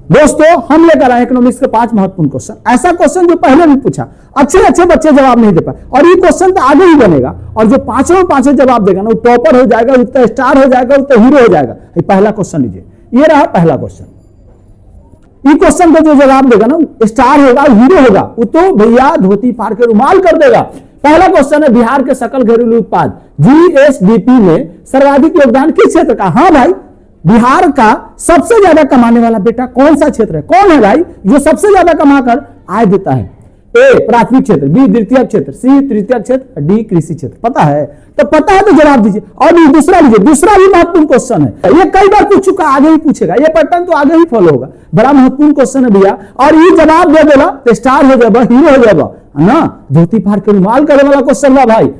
दोस्तों हम लेकर आए इकोनॉमिक्स के 5 महत्वपूर्ण क्वेश्चन। ऐसा क्वेश्चन जो पहले भी पूछा, अच्छे बच्चे जवाब नहीं दे पाए, और ये क्वेश्चन तो आगे ही बनेगा, और जो पांचों जवाब देगा ना वो टॉपर हो जाएगा, उतना स्टार हो जाएगा, उतना हीरो हो जाएगा। ये पहला क्वेश्चन लीजिए, ये रहा पहला क्वेश्चन। ये क्वेश्चन का जो जवाब देगा ना स्टार होगा, हीरो होगा, वो तो भैया धोती फाड़ के रुमाल कर देगा। पहला क्वेश्चन है, बिहार के सकल घरेलू उत्पाद जीएसडीपी में सर्वाधिक योगदान किस क्षेत्र का? हाँ भाई, बिहार का सबसे ज्यादा कमाने वाला बेटा कौन सा क्षेत्र है? कौन है भाई जो सबसे ज्यादा कमाकर आय देता है? ए प्राथमिक क्षेत्र, बी द्वितीय क्षेत्र, सी तृतीय क्षेत्र, डी कृषि क्षेत्र। पता है? तो पता है तो जवाब दीजिए। और दूसरा लीजिए, दूसरा भी महत्वपूर्ण क्वेश्चन है, ये कई बार पूछ चुका, आगे ही पूछेगा, ये पैटर्न तो आगे ही फॉलो होगा। बड़ा महत्वपूर्ण क्वेश्चन है भैया, और ये जवाब दे देगा तो स्टार हो जाएगा, हीरो हो जाएगा ना, धोती फाड़ के रुमाल करने वाला क्वेश्चन है भाई।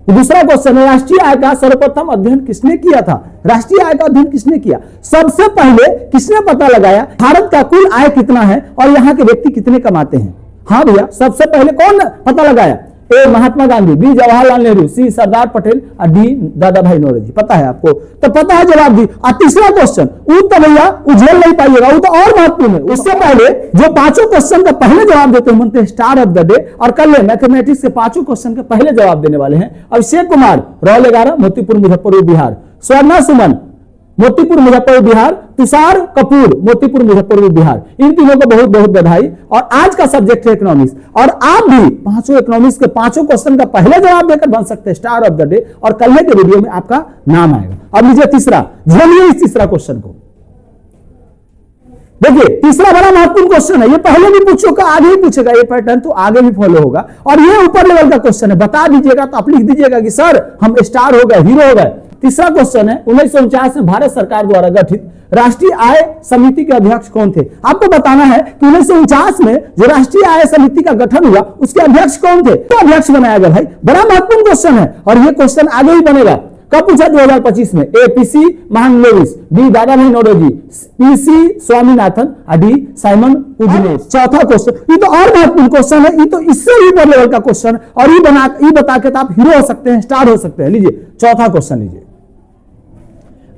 दूसरा क्वेश्चन है, राष्ट्रीय आय का सर्वप्रथम अध्ययन किसने किया था? राष्ट्रीय आय का अध्ययन किसने किया? सबसे पहले किसने पता लगाया भारत का कुल आय कितना है और यहाँ के व्यक्ति कितने कमाते हैं? हाँ भैया, सबसे पहले कौन पता लगाया? ए महात्मा गांधी, बी जवाहरलाल नेहरू, सी सरदार पटेल और डी दादा भाई नौरोजी। पता है आपको? तो पता है, जवाब दी। और तीसरा क्वेश्चन वो तो भैया उझेल नहीं पाइएगा, वो तो और महत्वपूर्ण है। उससे पहले जो पांचों क्वेश्चन का पहले जवाब देते हैं बनते हैं स्टार ऑफ द डे। और कल मैथमेटिक्स के 5 क्वेश्चन के पहले जवाब देने वाले हैं अभिषेक कुमार, रॉल 11, मोतीपुर मुजफ्फरपुर बिहार, स्वर्णा सुमन, मोतीपुर मुजफ्फरपुर बिहार, तुषार कपूर, मोतीपुर मुजफ्फरपुर बिहार। इन तीनों को बहुत बहुत बधाई। और आज का सब्जेक्ट है इकोनॉमिक्स, और आप भी 5 इकोनॉमिक्स के 5 क्वेश्चन का पहले जवाब देकर बन सकते हैं स्टार ऑफ द डे, और कल के वीडियो में आपका नाम आएगा। अब लीजिए तीसरा, झेलिए इस तीसरा क्वेश्चन को। देखिए तीसरा बड़ा महत्वपूर्ण क्वेश्चन है, ये पहले भी पूछोगा, आगे ही पूछेगा, ये पैटर्न तो आगे भी फॉलो होगा, और ये ऊपर लेवल का क्वेश्चन है। बता दीजिएगा तो आप लिख दीजिएगा कि सर हम स्टार हो गए, हीरो हो गए। तीसरा क्वेश्चन है, 1949 में भारत सरकार द्वारा गठित राष्ट्रीय आय समिति के अध्यक्ष कौन थे? आपको बताना है कि 1949 में जो राष्ट्रीय आय समिति का गठन हुआ उसके अध्यक्ष कौन थे? तो अध्यक्ष बनाया गया भाई। बड़ा महत्वपूर्ण क्वेश्चन है, और ये क्वेश्चन आगे ही बनेगा। कब पूछा? 2025 में। ए PC महानलोविस, B Dadabhai Naoroji, PC Swaminathan, D Simon Kuznets. चौथा क्वेश्चन, ये तो और महत्वपूर्ण क्वेश्चन है, ये तो इससे भी ऊपर लेवल का क्वेश्चन है, और ये बता के तो आप हीरो हो सकते हैं, स्टार हो सकते हैं। लीजिए चौथा क्वेश्चन लीजिए,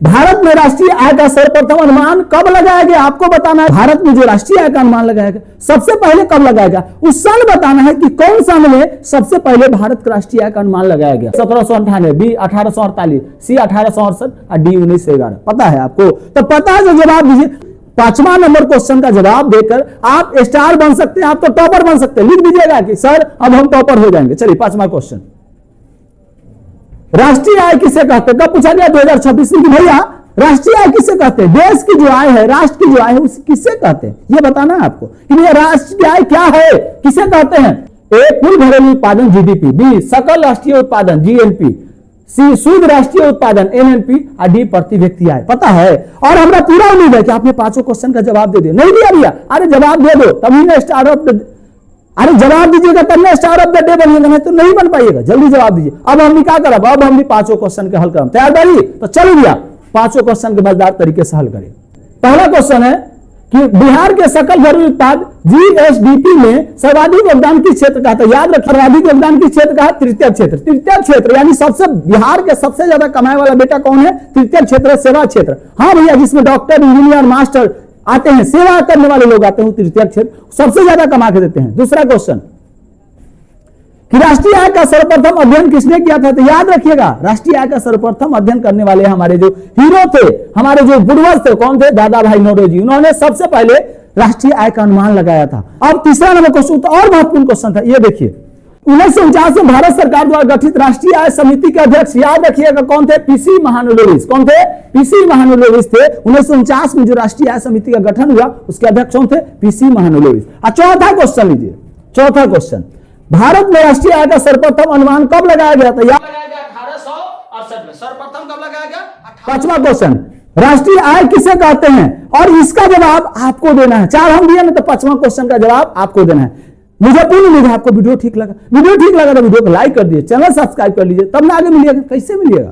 भारत में राष्ट्रीय आय का सर्वप्रथम अनुमान कब लगाया गया? आपको बताना है भारत में जो राष्ट्रीय आय का अनुमान लगाया गया सबसे पहले कब लगाया गया, उस साल बताना है कि कौन सन में सबसे पहले भारत का राष्ट्रीय आय का अनुमान लगाया गया। 1798, बी 1848, सी 1868 और डी 1911। पता है आपको? तो पता है, जो जवाब दीजिए। 5वां नंबर क्वेश्चन का जवाब देकर आप स्टार बन सकते हैं, आप तो टॉपर बन सकते हैं। लिख दीजिएगा कि सर अब हम टॉपर हो जाएंगे। चलिए 5वां क्वेश्चन, राष्ट्रीय आय किसे कहते हैं? कब पूछा गया? 2026 में। भैया राष्ट्रीय आय किसे कहते हैं? देश की जो आय है, राष्ट्र की जो आय है, उसे किसे कहते हैं? ये बताना है आपको कि ये राष्ट्रीय आय क्या है, किसे कहते हैं? ए कुल घरेलू उत्पादन जीडीपी, बी सकल राष्ट्रीय उत्पादन जीएनपी, सी शुद्ध राष्ट्रीय उत्पादन एनएनपी, और डी प्रति व्यक्ति आय। पता है? और हमरा पूरा उम्मीद है कि आपने 5 क्वेश्चन का जवाब दे दिया। नहीं दिया भैया? अरे जवाब दे दो, तभी ना स्टार ऑफ द, अरे जवाब दीजिएगा तब ना स्टार ऑफ द डे बनिएगा, नहीं तो नहीं बन पाइएगा। जल्दी जवाब दीजिए। अब हम क्या करब? अब हम भी 5 क्वेश्चन के हल करब। तैयार बारी? तो चलिए भैया 5 क्वेश्चन के मजेदार तरीके से हल करें। पहला क्वेश्चन है कि बिहार के सकल घरेलू उत्पाद जीएसडीपी में सर्वाधिक योगदान किस क्षेत्र का था? याद रखिए, सर्वाधिक योगदान किस क्षेत्र का है? तृतीय क्षेत्र। तृतीय क्षेत्र यानी सबसे बिहार के सबसे ज्यादा कमाए वाला बेटा कौन है? तृतीय क्षेत्र, सेवा क्षेत्र। हाँ भैया, जिसमें डॉक्टर, इंजीनियर, मास्टर आते हैं, सेवा करने वाले लोग आते हैं, तृतीय क्षेत्र सबसे ज्यादा कमा के देते हैं। दूसरा क्वेश्चन कि राष्ट्रीय आय का सर्वप्रथम अध्ययन किसने किया था? तो याद रखिएगा, राष्ट्रीय आय का सर्वप्रथम अध्ययन करने वाले हमारे जो हीरो थे, हमारे जो पूर्वज थे, कौन थे? दादा भाई नौरोजी। उन्होंने सबसे पहले राष्ट्रीय आय का अनुमान लगाया था। अब तीसरा नंबर क्वेश्चन तो और महत्वपूर्ण क्वेश्चन था, ये देखिए। 1949 में भारत सरकार द्वारा गठित राष्ट्रीय आय समिति के अध्यक्ष याद रखिएगा कौन थे? पीसी महानलोविस। कौन थे? पीसी महानलोविस थे। 1949 में जो राष्ट्रीय आय समिति का गठन हुआ उसके अध्यक्ष कौन थे? पीसी महानलोविस। चौथा क्वेश्चन लीजिए, चौथा क्वेश्चन, भारत में राष्ट्रीय आय का सर्वप्रथम अनुमान कब लगाया गया था? याद लगाया गया 1868 में। सर्वप्रथम कब लगाया गया? 5वां क्वेश्चन, राष्ट्रीय आय किसे कहते हैं? और इसका जवाब आपको देना है। 4 हम दिए ना, तो 5वां क्वेश्चन का जवाब आपको देना है। मुझे पूर्ण उम्मीद है आपको वीडियो ठीक लगा। वीडियो ठीक लगा तो वीडियो को लाइक कर दीजिए, चैनल सब्सक्राइब कर लीजिए, तब ना आगे मिलिएगा। कैसे मिलिएगा?